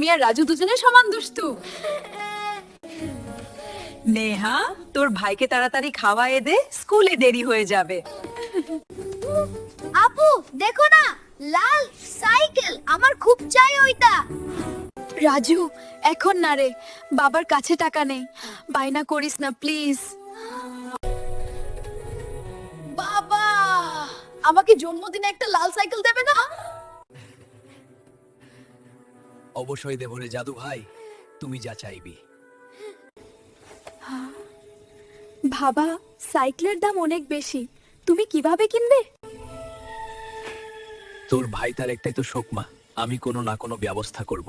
তুমি আর রাজু দুজনে সমান দুষ্টু। নেহা, তোর ভাইকে তাড়াতাড়ি খাওয়ায়ে দে, স্কুলে দেরি হয়ে যাবে। আপু দেখো না, লাল সাইকেল, আমার খুব চাই ওইটা। রাজু, এখন না রে, বাবার কাছে টাকা নেই, বায়না করিস না প্লিজ। বাবা, আমাকে জন্মদিনে একটা লাল সাইকেল দেবে না? অবশ্যই দেব রে জাদু ভাই, তুমি যা চাইবি। বাবা, সাইকেলের দাম অনেক বেশি, তুমি কিভাবে কিনবে? তোর ভাই তার একটাই তো শোক মা, আমি কোনো না কোনো ব্যবস্থা করব।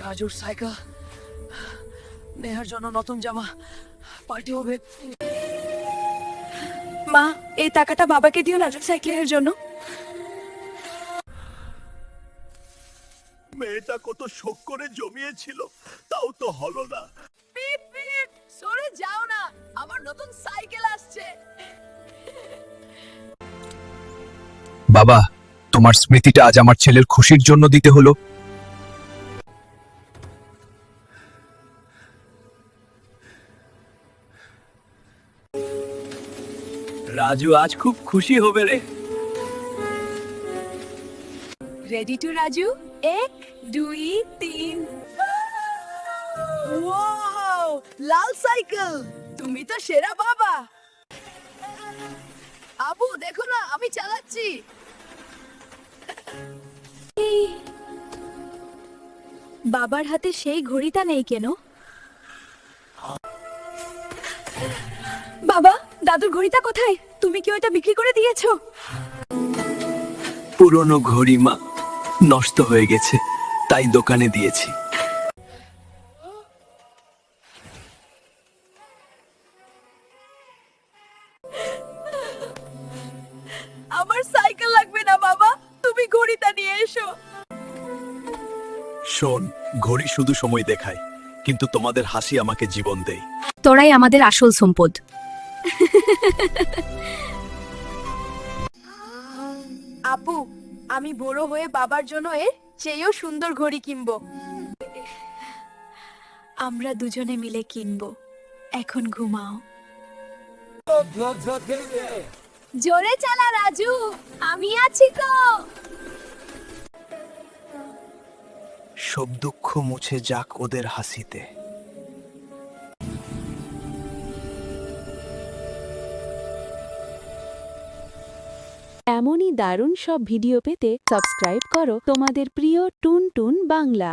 রাজুর সাইকেল, নেহার জন্য নতুন জামা, পার্টি হবে। মা, এই টাকাটা বাবাকে দিও রাজুর সাইকেলের জন্য। মেয়েটা কত শোক করে জমিয়েছিল, তাও তো হলো না। সরে যাও না, আমার নতুন সাইকেল আসছে। বাবা, তোমার স্মৃতিটা আজ আমার ছেলের খুশির জন্য দিতে হলো। রাজু আজ খুব খুশি হবে রে। Ready to Raju, 1 2 3। Wow, Lal cycle, তুমি তো সেরা বাবা। আবু দেখো না, আমি চালাচ্ছি। বাবার হাতে সেই ঘড়িটা নেই কেন? বাবা, দাদুর ঘড়িটা কোথায়? তুমি কি ওইটা বিক্রি করে দিয়েছো? পুরনো ঘড়ি মা, নষ্ট হয়ে গেছে, তাই দোকানে দিয়েছি। আমার সাইকেল লাগবে না বাবা, তুমি ঘড়িটা নিয়ে এসো। শোন, ঘড়ি শুধু সময় দেখায়, কিন্তু তোমাদের হাসি আমাকে জীবন দেয়। তোরাই আমাদের আসল সম্পদ। আপু, আমি বড় হয়ে বাবার জন্য এর চেয়েও সুন্দর ঘড়ি কিনবো। আমরা দুজনে মিলে কিনবো। এখন ঘুমাও। জোরে চালা রাজু, আমি আছি তো। সব দুঃখ মুছে যাক ওদের হাসিতে। এমনই দারুণ সব ভিডিও পেতে সাবস্ক্রাইব করো তোমাদের প্রিয় টুন টুন বাংলা।